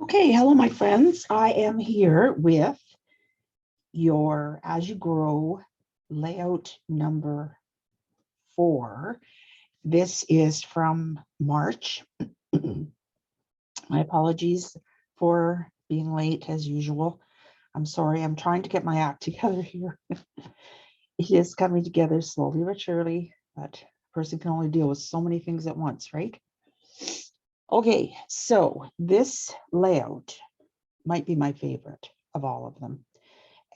Okay, hello, my friends. I am here with your As You Grow layout number 4. This is from March. My apologies for being late as usual. I'm sorry, I'm trying to get my act together here. It is coming together slowly but surely, but a person can only deal with so many things at once, right? Okay, so this layout might be my favorite of all of them.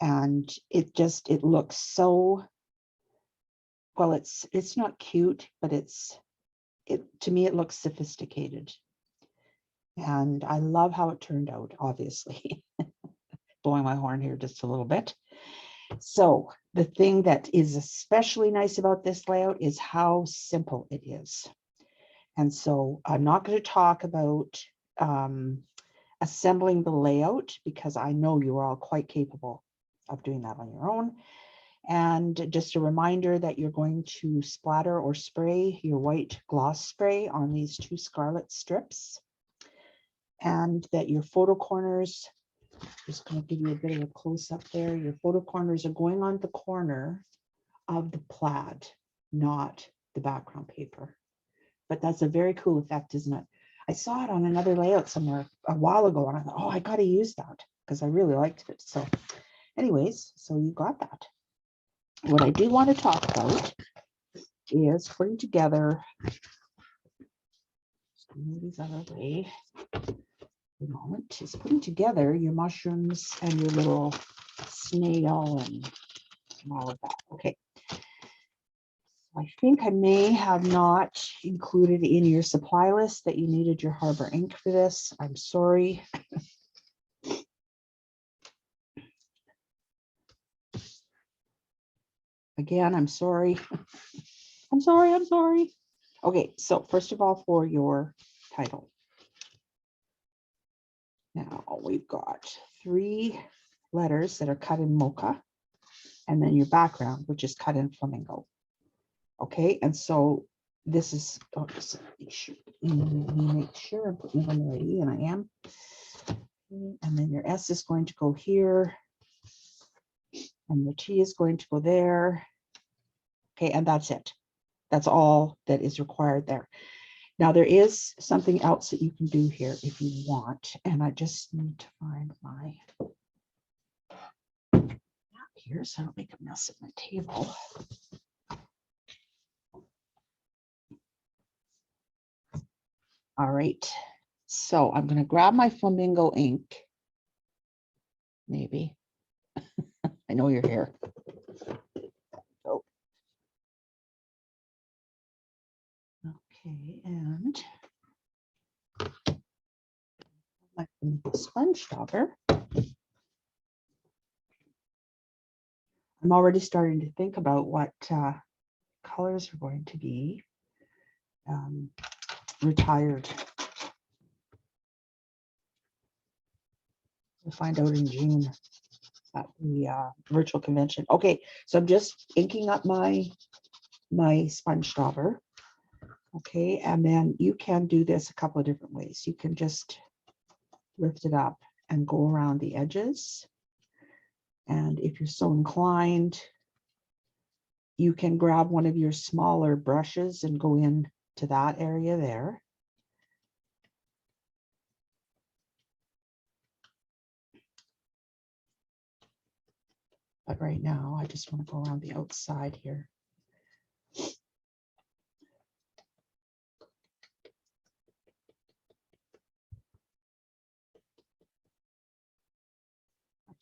And it looks so, well, it's not cute, but to me, it looks sophisticated. And I love how it turned out, obviously. Blowing my horn here just a little bit. So the thing that is especially nice about this layout is how simple it is. And so I'm not going to talk about assembling the layout because I know you are all quite capable of doing that on your own. And just a reminder that you're going to splatter or spray your white gloss spray on these 2 scarlet strips. And that your photo corners, just going to give you a bit of a close up there, your photo corners are going on the corner of the plaid, not the background paper. But that's a very cool effect, isn't it? I saw it on another layout somewhere a while ago, and I thought, oh, I got to use that because I really liked it. So anyways, so you got that. What I do want to talk about is putting together, move these out of the way a moment, is putting together your mushrooms and your little snail and all of that. Okay. I think I may have not included in your supply list that you needed your Harbor ink for this. I'm sorry. Again, I'm sorry. I'm sorry. Okay, so first of all, for your title. Now we've got 3 letters that are cut in mocha, and then your background, which is cut in flamingo. Okay, and so this is, just make sure I'm putting them ready, and I am. And then your S is going to go here, and your T is going to go there. Okay, and that's it. That's all that is required there. Now there is something else that you can do here if you want, and I just need to find my map here so I don't make a mess at my table. All right, so I'm going to grab my flamingo ink. Maybe. I know you're here. Oh. Okay, and my sponge stopper. I'm already starting to think about what colors are going to be retired. We'll find out in June at the virtual convention. Okay, so I'm just inking up my sponge stopper. Okay, and then you can do this a couple of different ways. You can just lift it up and go around the edges. And if you're so inclined, you can grab one of your smaller brushes and go in to that area there. But right now, I just want to go around the outside here. I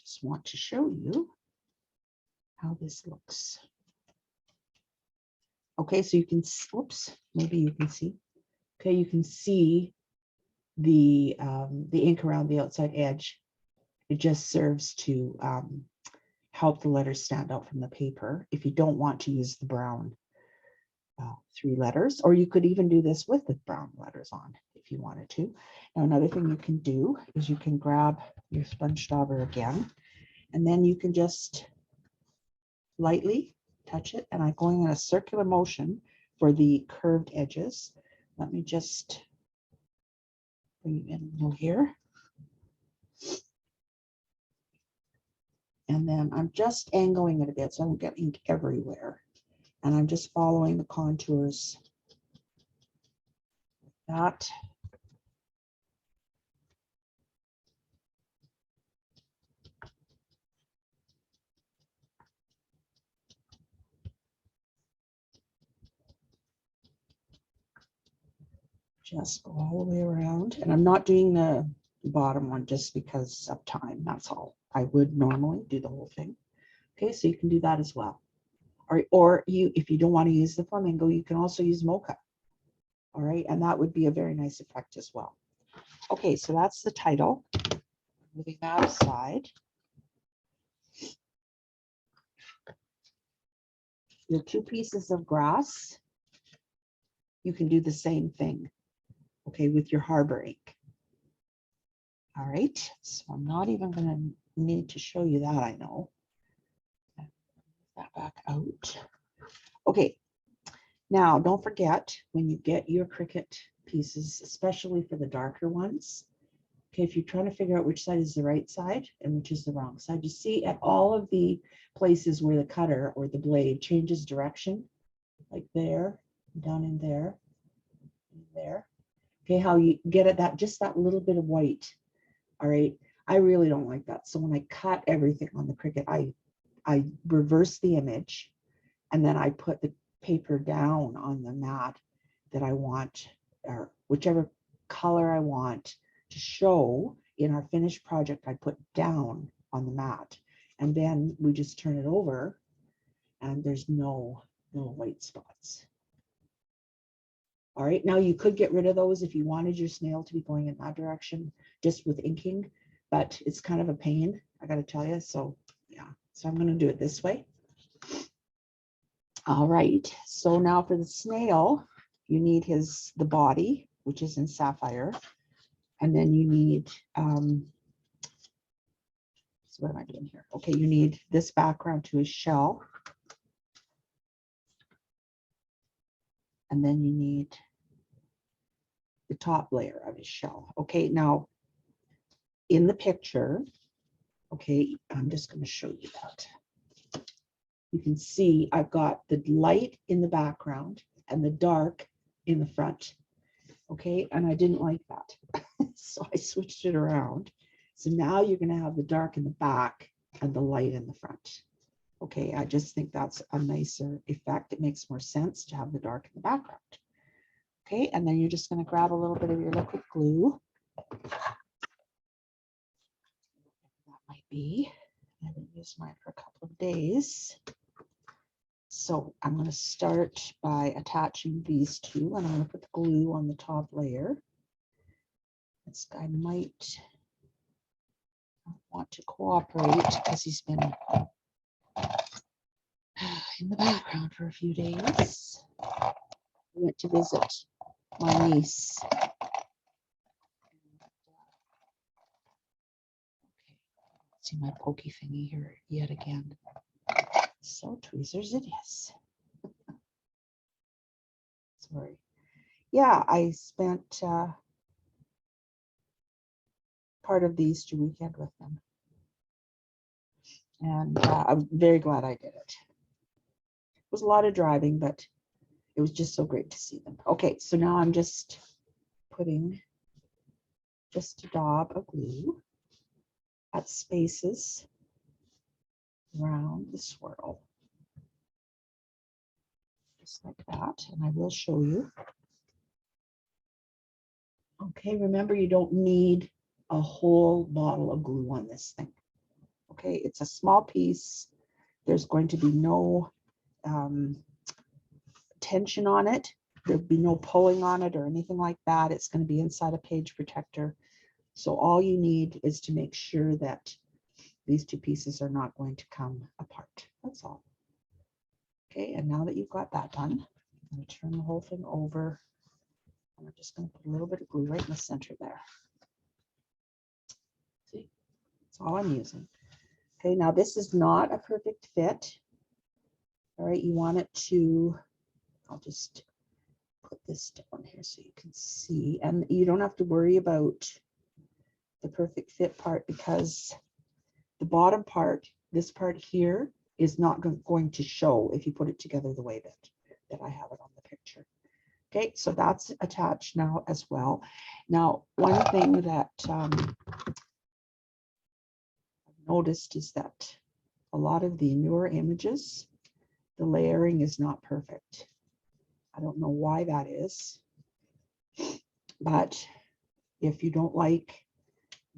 just want to show you how this looks. Okay, so you can, whoops, maybe you can see. Okay, you can see the ink around the outside edge. It just serves to help the letters stand out from the paper if you don't want to use the brown 3 letters, or you could even do this with the brown letters on if you wanted to. Now, another thing you can do is you can grab your sponge stopper again, and then you can just lightly touch it, and I'm going in a circular motion for the curved edges. Let me just bring it in here. And then I'm just angling it a bit so I don't get ink everywhere. And I'm just following the contours. That. Just go all the way around. And I'm not doing the bottom one just because of time. That's all. I would normally do the whole thing. Okay, so you can do that as well. Or you, if you don't want to use the flamingo, you can also use mocha. All right, and that would be a very nice effect as well. Okay, so that's the title. Moving that aside. Your 2 pieces of grass, you can do the same thing, okay, with your harbor ink. All right, so I'm not even going to need to show you that, I know. Move that back out. Okay, now don't forget when you get your Cricut pieces, especially for the darker ones, okay, if you're trying to figure out which side is the right side and which is the wrong side, you see at all of the places where the cutter or the blade changes direction, like there, down in there, there. Okay, how you get at that, just that little bit of white. All right, I really don't like that. So when I cut everything on the Cricut, I reverse the image and then I put the paper down on the mat that I want, or whichever color I want to show in our finished project, I put down on the mat. And then we just turn it over and there's no white spots. All right, now you could get rid of those if you wanted your snail to be going in that direction, just with inking, but it's kind of a pain, I gotta tell you. So yeah, so I'm gonna do it this way. All right, so now for the snail, you need the body, which is in sapphire, and then you need, so what am I doing here? Okay, you need this background to his shell, and then you need the top layer of his shell. Okay, now in the picture, okay, I'm just going to show you that. You can see I've got the light in the background and the dark in the front. Okay, and I didn't like that. So I switched it around. So now you're going to have the dark in the back and the light in the front. Okay, I just think that's a nicer effect. It makes more sense to have the dark in the background. Okay, and then you're just going to grab a little bit of your liquid glue. That might be. I haven't used mine for a couple of days. So I'm going to start by attaching these two, and I'm going to put the glue on the top layer. This guy might want to cooperate because he's been in the background for a few days. I went to visit my niece. Okay, see my pokey thingy here yet again. So tweezers it is. Sorry. Yeah, I spent part of the Easter weekend with them. And I'm very glad I did it. It was a lot of driving, but it was just so great to see them. Okay, so now I'm just putting just a dab of glue at spaces around the swirl. Just like that, and I will show you. Okay, remember you don't need a whole bottle of glue on this thing. Okay, it's a small piece. There's going to be no tension on it. There'll be no pulling on it or anything like that. It's going to be inside a page protector. So all you need is to make sure that these two pieces are not going to come apart. That's all. Okay, and now that you've got that done, I'm going to turn the whole thing over. And I'm just going to put a little bit of glue right in the center there. See, that's all I'm using. Okay, now this is not a perfect fit. All right, you want it to, I'll just put this down here so you can see. And you don't have to worry about the perfect fit part because the bottom part, this part here is not going to show if you put it together the way that I have it on the picture. Okay, so that's attached now as well. Now, one thing that I've noticed is that a lot of the newer images, the layering is not perfect. I don't know why that is, but if you don't like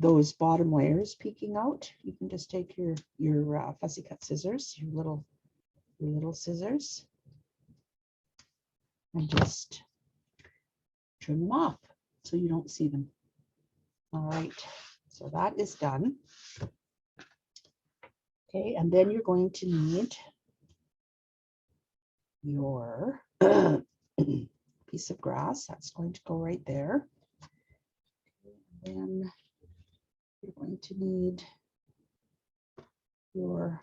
those bottom layers peeking out, you can just take your fussy cut scissors, your little scissors, and just trim them off so you don't see them. All right, so that is done. Okay, and then you're going to need your piece of grass. That's going to go right there. And then you're going to need your,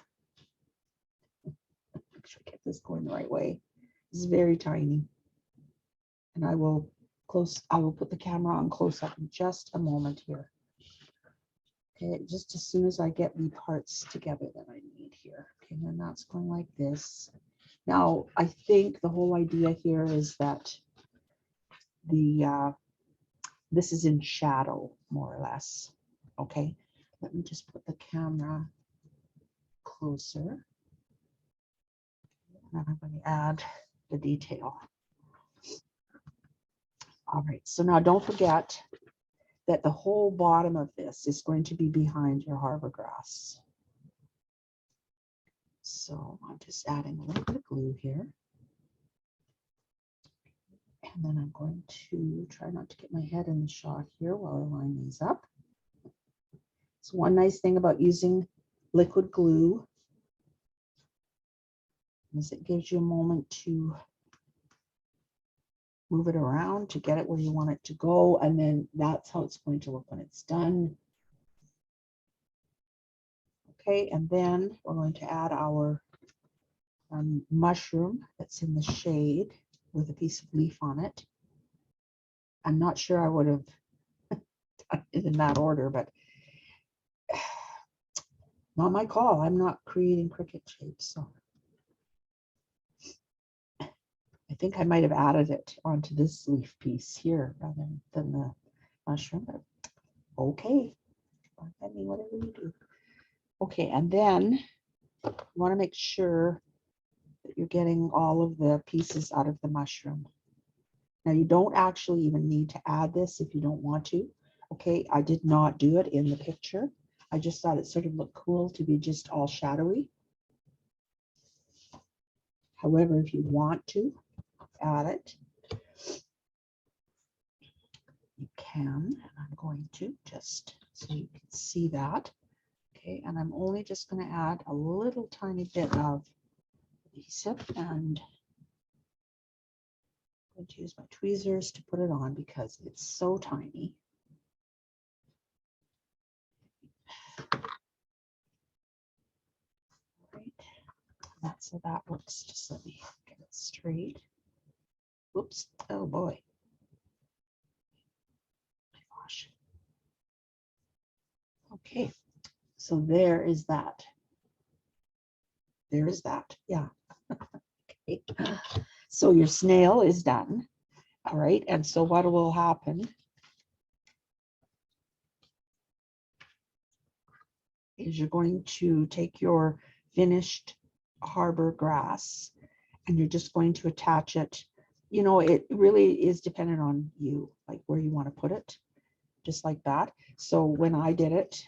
make sure I get this going the right way. This is very tiny. And I will put the camera on close up in just a moment here. Okay, just as soon as I get the parts together that I need here. Okay, and then that's going like this. Now, I think the whole idea here is that this is in shadow, more or less. Okay, let me just put the camera closer. And I'm going to add the detail. All right, so now don't forget that the whole bottom of this is going to be behind your harbor grass. So I'm just adding a little bit of glue here. And then I'm going to try not to get my head in the shot here while I line these up. So one nice thing about using liquid glue is it gives you a moment to move it around to get it where you want it to go, and then that's how it's going to look when it's done. Okay, and then we're going to add our mushroom that's in the shade with a piece of leaf on it. I'm not sure I would have done it in that order, but not my call. I'm not creating cricket shapes, so I think I might have added it onto this leaf piece here rather than the mushroom, but okay. I mean, whatever you do. Okay, and then you want to make sure that you're getting all of the pieces out of the mushroom. Now, you don't actually even need to add this if you don't want to. Okay, I did not do it in the picture. I just thought it sort of looked cool to be just all shadowy. However, if you want to add it, you can. And I'm going to just so you can see that. Okay, and I'm only just going to add a little tiny bit of adhesive, and I'm going to use my tweezers to put it on because it's so tiny. Right, that's how that looks. Just let me get it straight. Whoops! Oh boy! My gosh. Okay, so there is that. There is that. Yeah. Okay. So your snail is done. All right, and so what will happen is you're going to take your finished harbor grass and you're just going to attach it. You know, it really is dependent on you, like where you want to put it, just like that. So when I did it,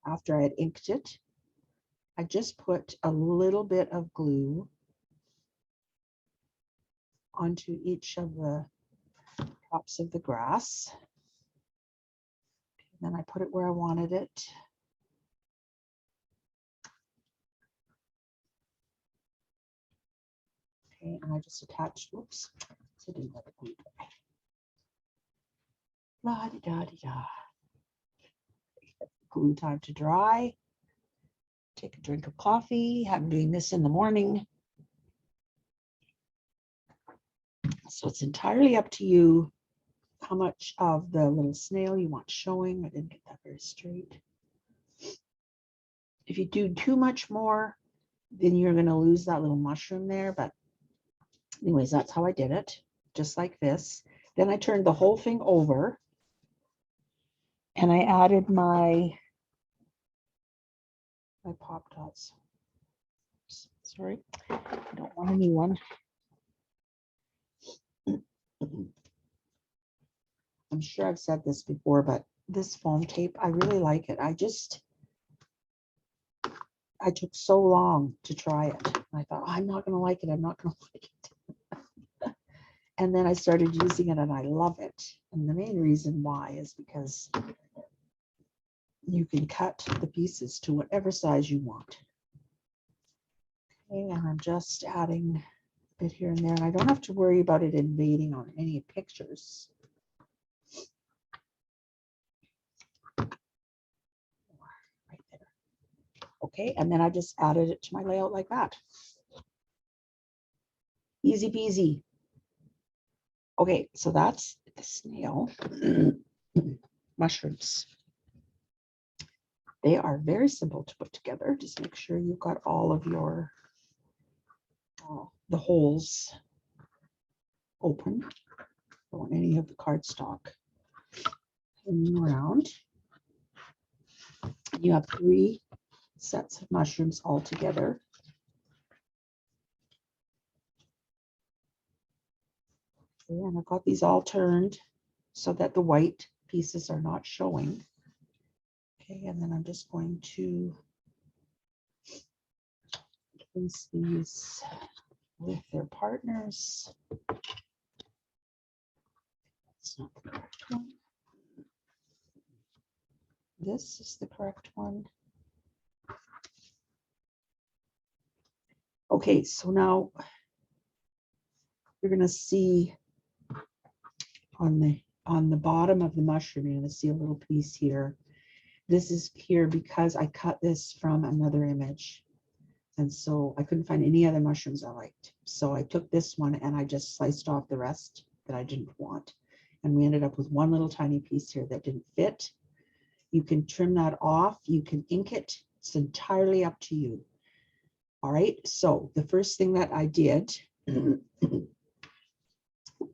after I had inked it, I just put a little bit of glue onto each of the tops of the grass. And then I put it where I wanted it. Okay, and I just attached, whoops, so I didn't let the glue dry. La di da di da. Glue time to dry. Take a drink of coffee. I'm doing this in the morning. So it's entirely up to you how much of the little snail you want showing. I didn't get that very straight. If you do too much more, then you're going to lose that little mushroom there. But anyways, that's how I did it, just like this. Then I turned the whole thing over and I added my Pop Dots. Sorry, I don't want a new one. I'm sure I've said this before, but this foam tape, I really like it. I took so long to try it. I thought, oh, I'm not going to like it. I'm not going to like it. And then I started using it and I love it. And the main reason why is because you can cut the pieces to whatever size you want. Okay, and I'm just adding a bit here and there. And I don't have to worry about it invading on any pictures. Right there. Okay, and then I just added it to my layout like that. Easy peasy. Okay, so that's the snail mushrooms. They are very simple to put together. Just make sure you've got all of your the holes open. Don't want any of the cardstock hanging around. You have 3 sets of mushrooms all together. Okay, and I've got these all turned so that the white pieces are not showing. Okay, and then I'm just going to place these with their partners. That's not the correct one. This is the correct one. Okay, so now you're going to see on the bottom of the mushroom, you're going to see a little piece here. This is here because I cut this from another image. And so I couldn't find any other mushrooms I liked. So I took this one and I just sliced off the rest that I didn't want. And we ended up with one little tiny piece here that didn't fit. You can trim that off. You can ink it. It's entirely up to you. All right. So the first thing that I did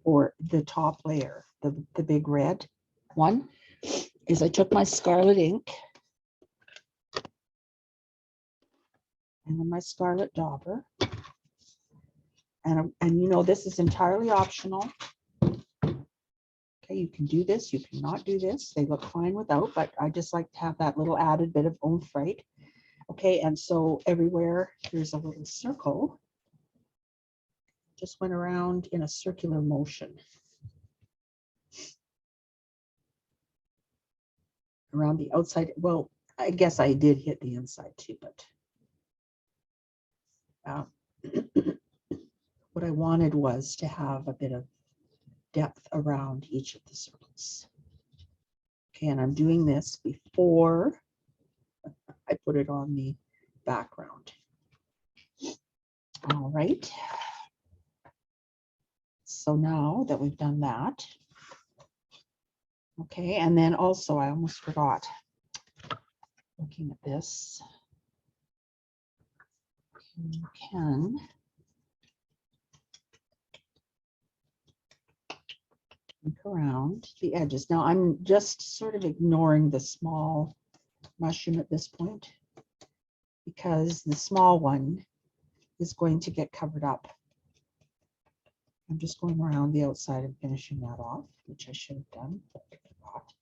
for the top layer, the big red one, is I took my scarlet ink and then my scarlet dauber. And you know, this is entirely optional. Okay, you can do this, you cannot do this. They look fine without, but I just like to have that little added bit of oomph, right? Okay, and so everywhere there's a little circle. Just went around in a circular motion. Around the outside. Well, I guess I did hit the inside too, but what I wanted was to have a bit of depth around each of the circles. Okay, and I'm doing this before I put it on the background. All right. So now that we've done that, okay, and then also I almost forgot, looking at this, you can look around the edges. Now I'm just sort of ignoring the small mushroom at this point because the small one is going to get covered up. I'm just going around the outside and finishing that off, which I should have done, but I forgot.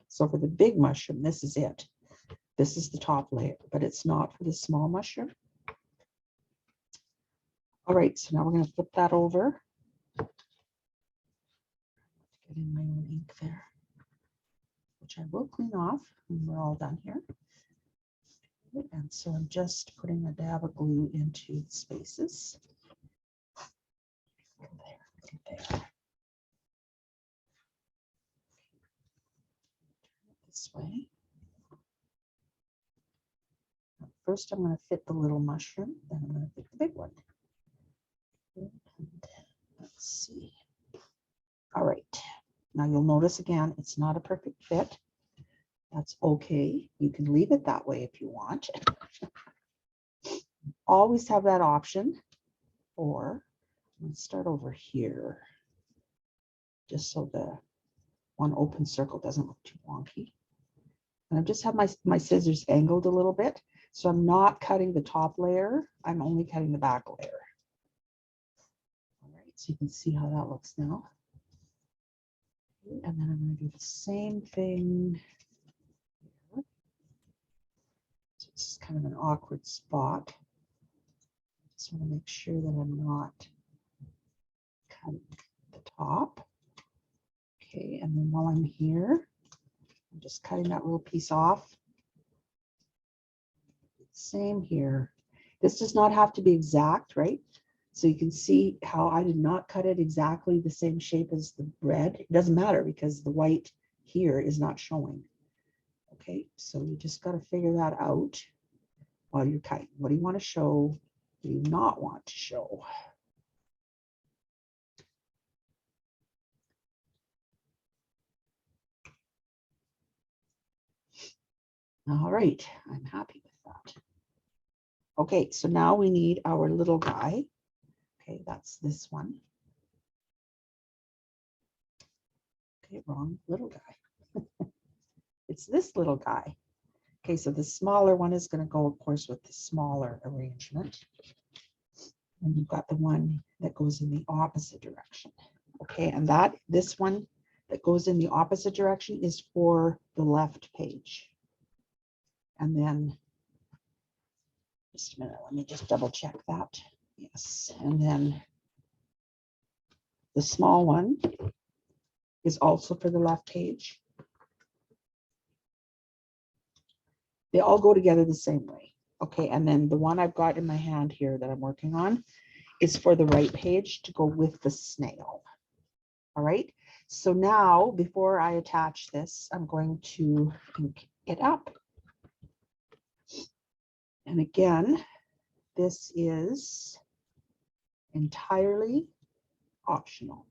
So for the big mushroom, this is it. This is the top layer, but it's not for the small mushroom. All right, so now we're going to flip that over. Get in my own ink there, which I will clean off when we're all done here. And so I'm just putting a dab of glue into the spaces. There. This way. First, I'm going to fit the little mushroom, then I'm going to fit the big one. And let's see. All right. Now you'll notice again, it's not a perfect fit. That's okay. You can leave it that way if you want. Always have that option. Or let's start over here, just so the one open circle doesn't look too wonky. And I just have my scissors angled a little bit. So I'm not cutting the top layer. I'm only cutting the back layer. All right, so you can see how that looks now. And then I'm going to do the same thing here. So this is kind of an awkward spot. I just want to make sure that I'm not cutting the top. Okay, and then while I'm here, I'm just cutting that little piece off. Same here. This does not have to be exact, right? So you can see how I did not cut it exactly the same shape as the red. It doesn't matter because the white here is not showing. Okay, so you just got to figure that out while you're cutting. What do you want to show? What do you not want to show? All right, I'm happy with that. Okay, so now we need our little guy. Okay, that's this one. Okay, wrong little guy. It's this little guy. Okay, so the smaller one is going to go, of course, with the smaller arrangement. And you've got the one that goes in the opposite direction. Okay, and this one that goes in the opposite direction is for the left page. And then, just a minute, let me just double check that. Yes, and then the small one is also for the left page. They all go together the same way. Okay, and then the one I've got in my hand here that I'm working on is for the right page to go with the snail. All right, so now before I attach this, I'm going to ink it up. And again, this is entirely optional.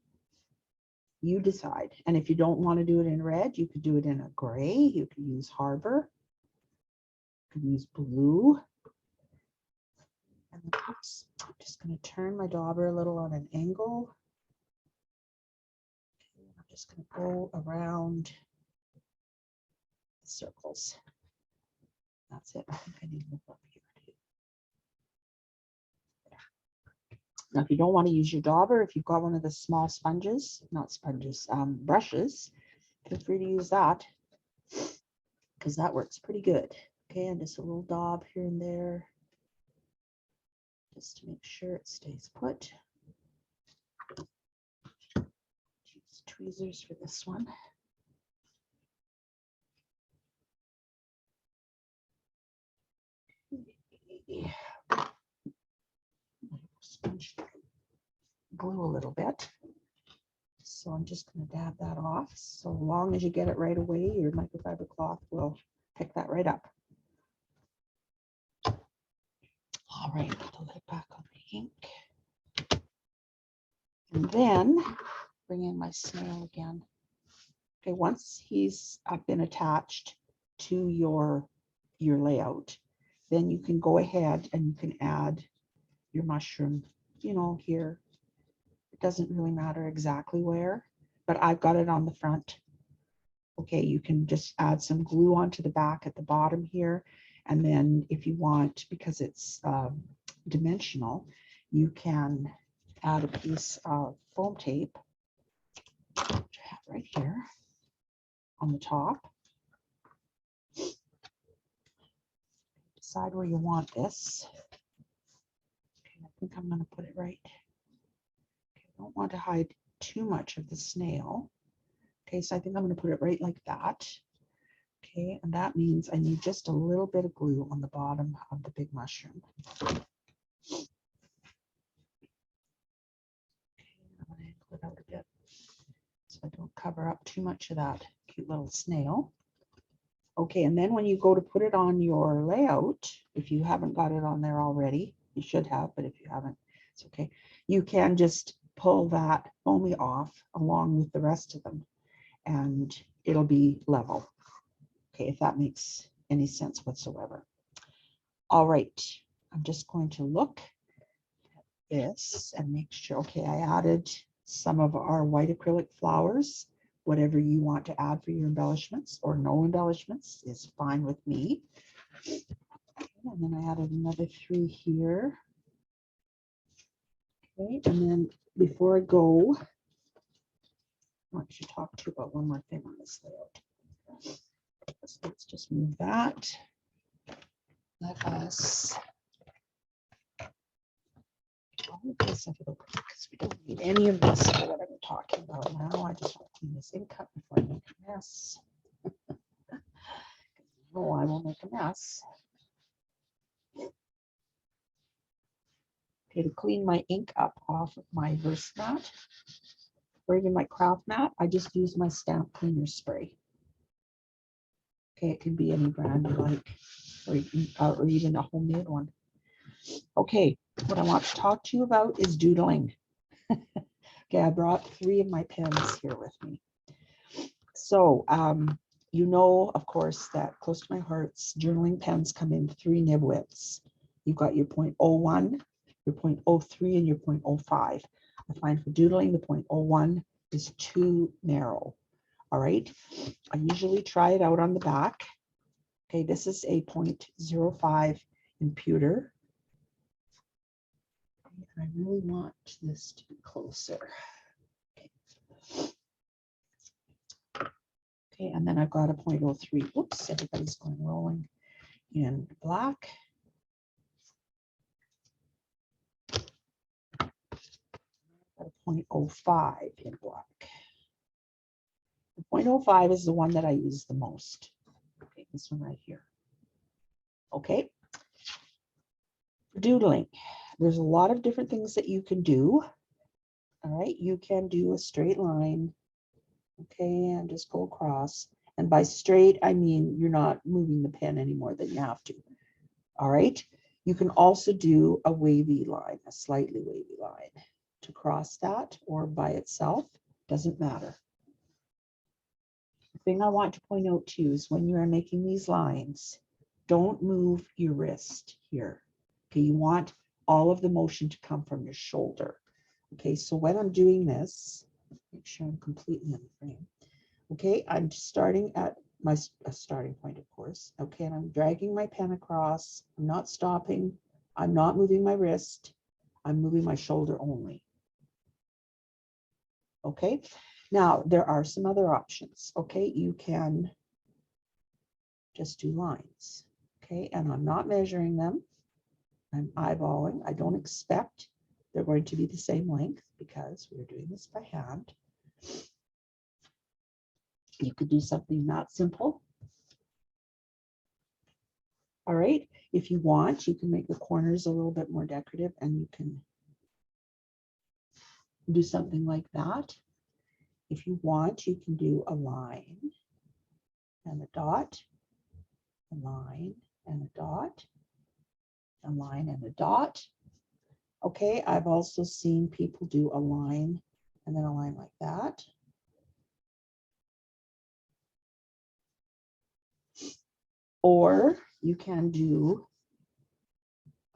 You decide. And if you don't want to do it in red, you could do it in a gray. You could use Harbor. You could use blue. And oops, I'm just going to turn my dauber a little on an angle. Okay, I'm just going to go around the circles. That's it. I think I need to move up here too. Now, if you don't want to use your dauber, if you've got one of the small sponges, not sponges, brushes, feel free to use that because that works pretty good. Okay, and just a little daub here and there, just to make sure it stays put. Use tweezers for this one. Sponge glue a little bit. So I'm just going to dab that off. So long as you get it right away, your microfiber cloth will pick that right up. All right, put the lid back on the ink. And then bring in my snail again. Okay, once he's been attached to your layout, then you can go ahead and you can add your mushroom, you know, here. It doesn't really matter exactly where, but I've got it on the front. Okay, you can just add some glue onto the back at the bottom here. And then if you want, because it's dimensional, you can add a piece of foam tape, which I have right here on the top. Decide where you want this. Okay, I think I'm going to put it right. Okay, I don't want to hide too much of the snail. Okay, so I think I'm going to put it right like that. Okay, and that means I need just a little bit of glue on the bottom of the big mushroom. Okay, I'm going to angle it out a bit so I don't cover up too much of that cute little snail. Okay, and then when you go to put it on your layout, if you haven't got it on there already, you should have, but if you haven't, it's okay. You can just pull that foamy off along with the rest of them, and it'll be level. Okay, if that makes any sense whatsoever. All right, I'm just going to look at this and make sure, okay, I added some of our white acrylic flowers. Whatever you want to add for your embellishments or no embellishments is fine with me. And then I added another 3 here. Okay, and then before I go, I want to talk to you about one more thing on this layout. So let's just move that. Let us this because we don't need any of this for what I'm talking about now. I just want to clean this ink up before I make a mess. No, I will make a mess. Okay, to clean my ink up off of my verse mat or even my craft mat, I just use my stamp cleaner spray. Okay, it can be any brand you like, or even a homemade one. Okay, what I want to talk to you about is doodling. Okay, I brought 3 of my pens here with me. So, you know, of course, that close to my heart's journaling pens come in 3 nib widths. You've got your 0.01, your 0.03, and your 0.05. I find for doodling, the 0.01 is too narrow. All right, I usually try it out on the back. Okay, this is a 0.05 in pewter. And I really want this to be closer. Okay, and then I've got a 0.03. Oops, everybody's going rolling in black. A 0.05 in black. The 0.05 is the one that I use the most. Okay, this one right here. Okay. Doodling. There's a lot of different things that you can do. All right, you can do a straight line. Okay, and just go across. And by straight, I mean you're not moving the pen any more than you have to. All right. You can also do a wavy line, a slightly wavy line to cross that, or by itself, doesn't matter. The thing I want to point out to you is when you are making these lines, don't move your wrist here. Okay, you want all of the motion to come from your shoulder. Okay, so when I'm doing this, make sure I'm completely in the frame. Okay, I'm starting at my starting point, of course. Okay, and I'm dragging my pen across. I'm not stopping. I'm not moving my wrist. I'm moving my shoulder only. Okay, now there are some other options. Okay, you can just do lines. Okay, and I'm not measuring them. I'm eyeballing. I don't expect they're going to be the same length because we're doing this by hand. You could do something not simple. All right, if you want, you can make the corners a little bit more decorative and you can do something like that. If you want, you can do a line and a dot, a line and a dot, a line and a dot. Okay, I've also seen people do a line and then a line like that. Or you can do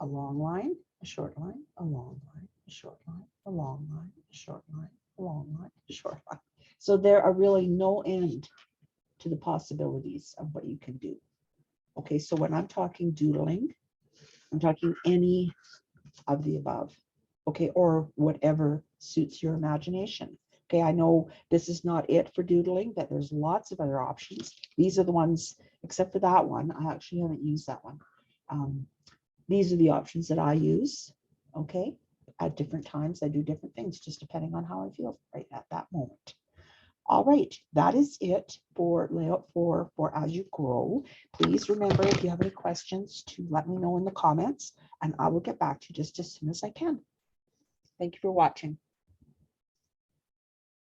a long line, a short line, a long line, a short line, a long line, a short line, a long line, a short line. So there are really no end to the possibilities of what you can do. Okay, so when I'm talking doodling, I'm talking any of the above. Okay, or whatever suits your imagination. Okay, I know this is not it for doodling, that there's lots of other options. These are the ones, except for that one. I actually haven't used that one. These are the options that I use. Okay, at different times, I do different things, just depending on how I feel right at that moment. All right, that is it for layout 4 for As You Grow. Please remember, if you have any questions, to let me know in the comments, and I will get back to you just as soon as I can. Thank you for watching.